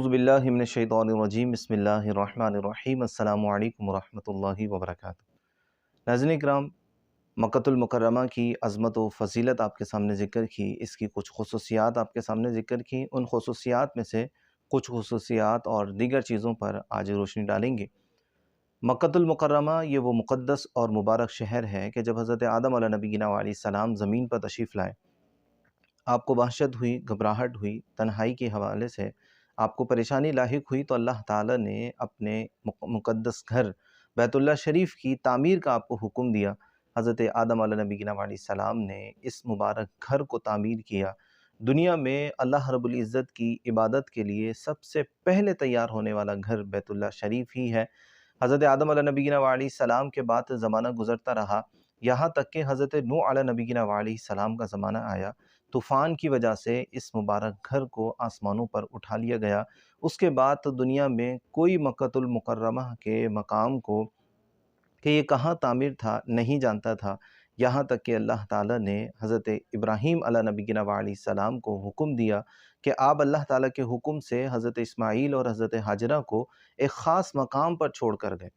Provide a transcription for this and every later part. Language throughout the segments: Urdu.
اعوذ باللہ من الشیطان الرجیم بسم اللہ الرحمن الرحیم السلام علیکم ورحمۃ اللہ وبرکاتہ۔ ناظرین کرام، مکۃ المکرمہ کی عظمت و فضیلت آپ کے سامنے ذکر کی، اس کی کچھ خصوصیات آپ کے سامنے ذکر کی، ان خصوصیات میں سے کچھ خصوصیات اور دیگر چیزوں پر آج روشنی ڈالیں گے۔ مکۃ المکرمہ یہ وہ مقدس اور مبارک شہر ہے کہ جب حضرت آدم علیہ نبینا علیہ السلام زمین پر تشریف لائے، آپ کو وحشت ہوئی، گھبراہٹ ہوئی، تنہائی کے حوالے سے آپ کو پریشانی لاحق ہوئی، تو اللہ تعالیٰ نے اپنے مقدس گھر بیت اللہ شریف کی تعمیر کا آپ کو حکم دیا۔ حضرت آدم علیہ نبینا علیہ السلام نے اس مبارک گھر کو تعمیر کیا۔ دنیا میں اللہ رب العزت کی عبادت کے لیے سب سے پہلے تیار ہونے والا گھر بیت اللہ شریف ہی ہے۔ حضرت آدم علیہ نبینا علیہ السلام کے بعد زمانہ گزرتا رہا، یہاں تک کہ حضرت نوح علیہ نبینا علیہ السلام کا زمانہ آیا۔ طوفان کی وجہ سے اس مبارک گھر کو آسمانوں پر اٹھا لیا گیا۔ اس کے بعد تو دنیا میں کوئی مکۃ المکرمہ کے مقام کو کہ یہ کہاں تعمیر تھا نہیں جانتا تھا، یہاں تک کہ اللہ تعالیٰ نے حضرت ابراہیم علیہ نبینا علیہ السلام کو حکم دیا کہ آپ اللہ تعالیٰ کے حکم سے حضرت اسماعیل اور حضرت ہاجرہ کو ایک خاص مقام پر چھوڑ کر گئے،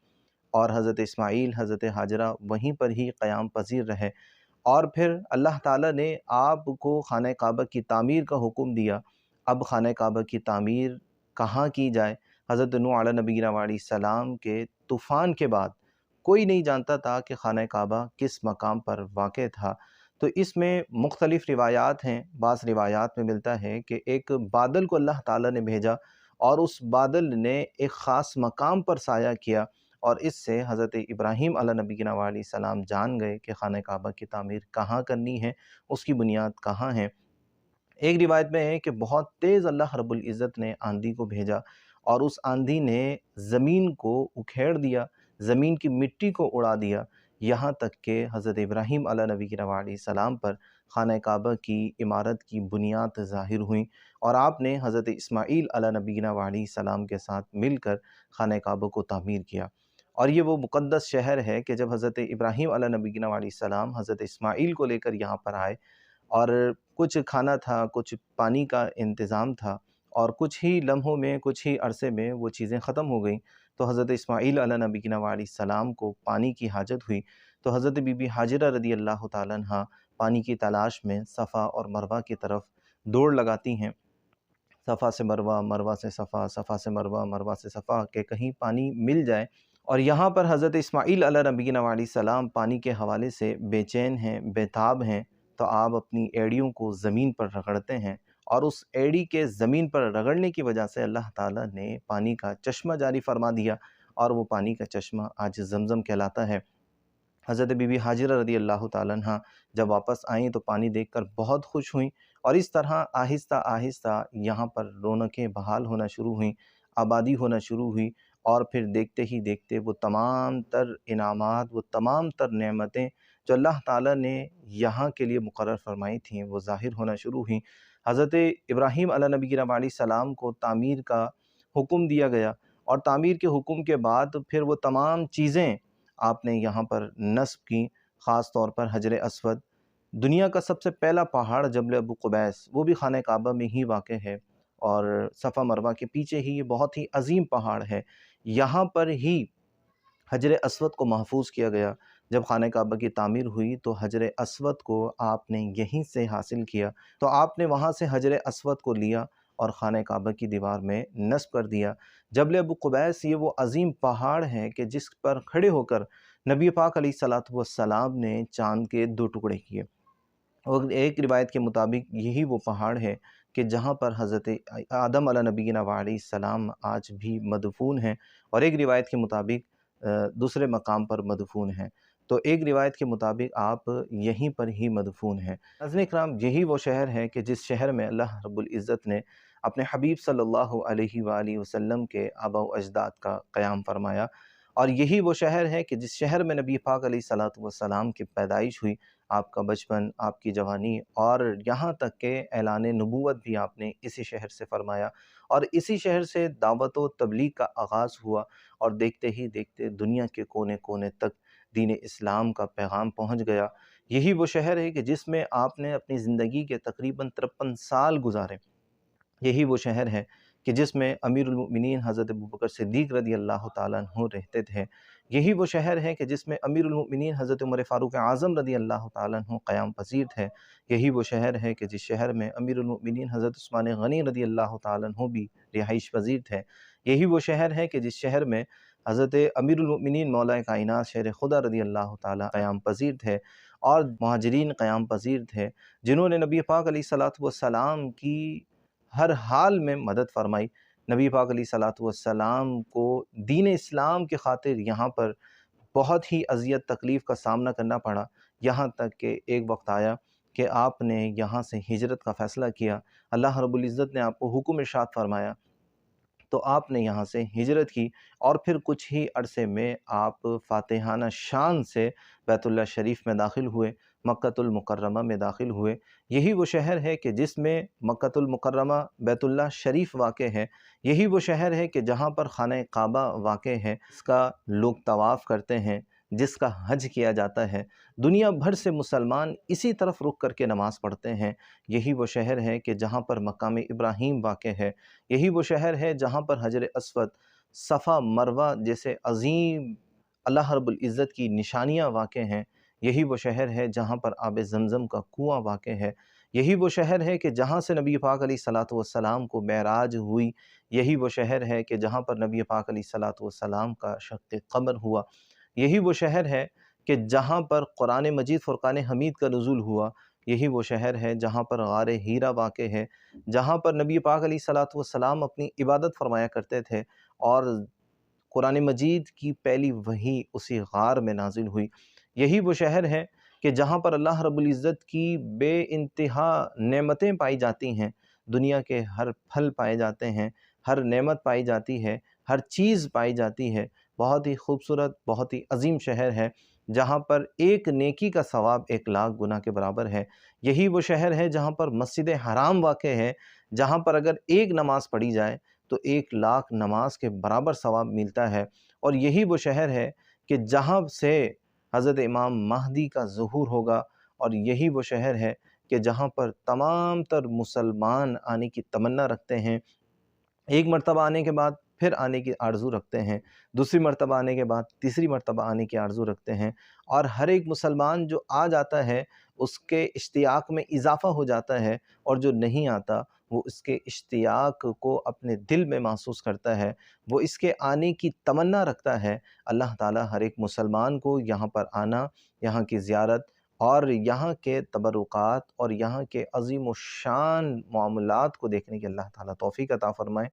اور حضرت اسماعیل حضرت ہاجرہ وہیں پر ہی قیام پذیر رہے۔ اور پھر اللہ تعالیٰ نے آپ کو خانہ کعبہ کی تعمیر کا حکم دیا۔ اب خانہ کعبہ کی تعمیر کہاں کی جائے؟ حضرت نوح علیہ نبینا علیہ السلام کے طوفان کے بعد کوئی نہیں جانتا تھا کہ خانہ کعبہ کس مقام پر واقع تھا۔ تو اس میں مختلف روایات ہیں۔ بعض روایات میں ملتا ہے کہ ایک بادل کو اللہ تعالیٰ نے بھیجا، اور اس بادل نے ایک خاص مقام پر سایہ کیا، اور اس سے حضرت ابراہیم علیہ نبینا علیہ السلام جان گئے کہ خانہ کعبہ کی تعمیر کہاں کرنی ہے، اس کی بنیاد کہاں ہے۔ ایک روایت میں ہے کہ بہت تیز اللہ رب العزت نے آندھی کو بھیجا، اور اس آندھی نے زمین کو اکھیڑ دیا، زمین کی مٹی کو اڑا دیا، یہاں تک کہ حضرت ابراہیم علیہ نبینا علیہ السلام پر خانہ کعبہ کی عمارت کی بنیاد ظاہر ہوئیں، اور آپ نے حضرت اسماعیل علیہ نبینا علیہ السلام کے ساتھ مل کر خانہ کعبہ کو تعمیر کیا۔ اور یہ وہ مقدس شہر ہے کہ جب حضرت ابراہیم علیہ نبینا علیہ السلام حضرت اسماعیل کو لے کر یہاں پر آئے، اور کچھ کھانا تھا، کچھ پانی کا انتظام تھا، اور کچھ ہی لمحوں میں، کچھ ہی عرصے میں وہ چیزیں ختم ہو گئیں، تو حضرت اسماعیل علیہ نبینا علیہ السلام کو پانی کی حاجت ہوئی، تو حضرت بی بی ہاجرہ رضی اللہ تعالیٰ عنہا پانی کی تلاش میں صفا اور مروہ کی طرف دوڑ لگاتی ہیں۔ صفا سے مروہ، مروہ سے صفا، صفا سے مروہ، مروہ سے صفا، کہ کہیں پانی مل جائے۔ اور یہاں پر حضرت اسماعیل علیہ نبینا علیہ السلام پانی کے حوالے سے بے چین ہیں، بے تاب ہیں، تو آپ اپنی ایڑیوں کو زمین پر رگڑتے ہیں، اور اس ایڑی کے زمین پر رگڑنے کی وجہ سے اللہ تعالیٰ نے پانی کا چشمہ جاری فرما دیا، اور وہ پانی کا چشمہ آج زمزم کہلاتا ہے۔ حضرت بی بی ہاجرہ رضی اللہ تعالیٰ عنہ جب واپس آئیں تو پانی دیکھ کر بہت خوش ہوئیں، اور اس طرح آہستہ آہستہ یہاں پر رونقیں بحال ہونا شروع ہوئیں، آبادی ہونا شروع ہوئی، اور پھر دیکھتے ہی دیکھتے وہ تمام تر انعامات، وہ تمام تر نعمتیں جو اللہ تعالیٰ نے یہاں کے لیے مقرر فرمائی تھیں، وہ ظاہر ہونا شروع ہوئیں۔ حضرت ابراہیم علیہ نبینا علیہ السلام کو تعمیر کا حکم دیا گیا، اور تعمیر کے حکم کے بعد پھر وہ تمام چیزیں آپ نے یہاں پر نصب کی، خاص طور پر حجر اسود، دنیا کا سب سے پہلا پہاڑ جبل ابو قبیس، وہ بھی خانہ کعبہ میں ہی واقع ہے، اور صفا مروہ کے پیچھے ہی یہ بہت ہی عظیم پہاڑ ہے، یہاں پر ہی حجر اسود کو محفوظ کیا گیا۔ جب خانہ کعبہ کی تعمیر ہوئی تو حجر اسود کو آپ نے یہیں سے حاصل کیا، تو آپ نے وہاں سے حجر اسود کو لیا اور خانہ کعبہ کی دیوار میں نصب کر دیا۔ جبل ابو قبیس یہ وہ عظیم پہاڑ ہے کہ جس پر کھڑے ہو کر نبی پاک علیہ الصلوۃ والسلام نے چاند کے 2 ٹکڑے کیے، اور ایک روایت کے مطابق یہی وہ پہاڑ ہے کہ جہاں پر حضرت آدم علیہ نبینا علیہ السلام آج بھی مدفون ہیں، اور ایک روایت کے مطابق دوسرے مقام پر مدفون ہیں، تو ایک روایت کے مطابق آپ یہیں پر ہی مدفون ہیں۔ ناظرین اکرام، یہی وہ شہر ہے کہ جس شہر میں اللہ رب العزت نے اپنے حبیب صلی اللہ علیہ وآلہ وسلم کے آباء و اجداد کا قیام فرمایا، اور یہی وہ شہر ہے کہ جس شہر میں نبی پاک علیہ الصلوۃ والسلام کی پیدائش ہوئی، آپ کا بچپن، آپ کی جوانی، اور یہاں تک کہ اعلان نبوت بھی آپ نے اسی شہر سے فرمایا، اور اسی شہر سے دعوت و تبلیغ کا آغاز ہوا، اور دیکھتے ہی دیکھتے دنیا کے کونے کونے تک دین اسلام کا پیغام پہنچ گیا۔ یہی وہ شہر ہے کہ جس میں آپ نے اپنی زندگی کے تقریباً 53 سال گزارے۔ یہی وہ شہر ہے کہ جس میں امیر المؤمنین حضرت ابوبکر صدیق رضی اللہ تعالیٰ عنہ رہتے تھے، یہی وہ شہر ہے کہ جس میں امیر المؤمنین حضرت عمر فاروق اعظم رضی اللہ تعالیٰ عنہ قیام پذیر تھے، یہی وہ شہر ہے کہ جس شہر میں امیر المؤمنین حضرت عثمان غنی رضی اللہ تعالیٰ عنہ بھی رہائش پذیر تھے، یہی وہ شہر ہے کہ جس شہر میں حضرت امیر المؤمنین مولا کائنات شیر خدا رضی اللہ تعالیٰ قیام پذیر تھے، اور مہاجرین قیام پذیر تھے جنہوں نے نبی پاک علیہ الصلوۃ والسلام کی ہر حال میں مدد فرمائی۔ نبی پاک علیہ الصلوۃ والسلام کو دین اسلام کی خاطر یہاں پر بہت ہی اذیت تکلیف کا سامنا کرنا پڑا، یہاں تک کہ ایک وقت آیا کہ آپ نے یہاں سے ہجرت کا فیصلہ کیا۔ اللہ رب العزت نے آپ کو حکم ارشاد فرمایا تو آپ نے یہاں سے ہجرت کی، اور پھر کچھ ہی عرصے میں آپ فاتحانہ شان سے بیت اللہ شریف میں داخل ہوئے، مکۃ المکرمہ میں داخل ہوئے۔ یہی وہ شہر ہے کہ جس میں مکۃ المکرمہ بیت اللہ شریف واقع ہے، یہی وہ شہر ہے کہ جہاں پر خانہ کعبہ واقع ہے، اس کا لوگ طواف کرتے ہیں، جس کا حج کیا جاتا ہے، دنیا بھر سے مسلمان اسی طرف رخ کر کے نماز پڑھتے ہیں۔ یہی وہ شہر ہے کہ جہاں پر مقام ابراہیم واقع ہے، یہی وہ شہر ہے جہاں پر حجر اسود، صفا مروہ جیسے عظیم اللہ رب العزت کی نشانیاں واقع ہیں، یہی وہ شہر ہے جہاں پر آب زمزم کا کنواں واقع ہے، یہی وہ شہر ہے کہ جہاں سے نبی پاک علیہ الصلوۃ والسلام کو معراج ہوئی، یہی وہ شہر ہے کہ جہاں پر نبی پاک علیہ الصلوۃ والسلام کا شق قمر ہوا، یہی وہ شہر ہے کہ جہاں پر قرآن مجید فرقان حمید کا نزول ہوا، یہی وہ شہر ہے جہاں پر غار ہیرا واقع ہے، جہاں پر نبی پاک علیہ الصلوۃ والسلام اپنی عبادت فرمایا کرتے تھے، اور قرآن مجید کی پہلی وحی اسی غار میں نازل ہوئی۔ یہی وہ شہر ہے کہ جہاں پر اللہ رب العزت کی بے انتہا نعمتیں پائی جاتی ہیں، دنیا کے ہر پھل پائے جاتے ہیں، ہر نعمت پائی جاتی ہے، ہر چیز پائی جاتی ہے۔ بہت ہی خوبصورت، بہت ہی عظیم شہر ہے جہاں پر ایک نیکی کا ثواب 1,00,000 گناہ کے برابر ہے۔ یہی وہ شہر ہے جہاں پر مسجد حرام واقع ہے، جہاں پر اگر ایک نماز پڑھی جائے تو 1,00,000 نماز کے برابر ثواب ملتا ہے۔ اور یہی وہ شہر ہے کہ جہاں سے حضرت امام مہدی کا ظہور ہوگا، اور یہی وہ شہر ہے کہ جہاں پر تمام تر مسلمان آنے کی تمنا رکھتے ہیں، ایک مرتبہ آنے کے بعد پھر آنے کی آرزو رکھتے ہیں، دوسری مرتبہ آنے کے بعد تیسری مرتبہ آنے کی آرزو رکھتے ہیں، اور ہر ایک مسلمان جو آ جاتا ہے اس کے اشتیاق میں اضافہ ہو جاتا ہے، اور جو نہیں آتا وہ اس کے اشتیاق کو اپنے دل میں محسوس کرتا ہے، وہ اس کے آنے کی تمنا رکھتا ہے۔ اللہ تعالیٰ ہر ایک مسلمان کو یہاں پر آنا، یہاں کی زیارت اور یہاں کے تبرکات اور یہاں کے عظیم و شان معاملات کو دیکھنے کی اللہ تعالیٰ توفیق عطا فرمائے۔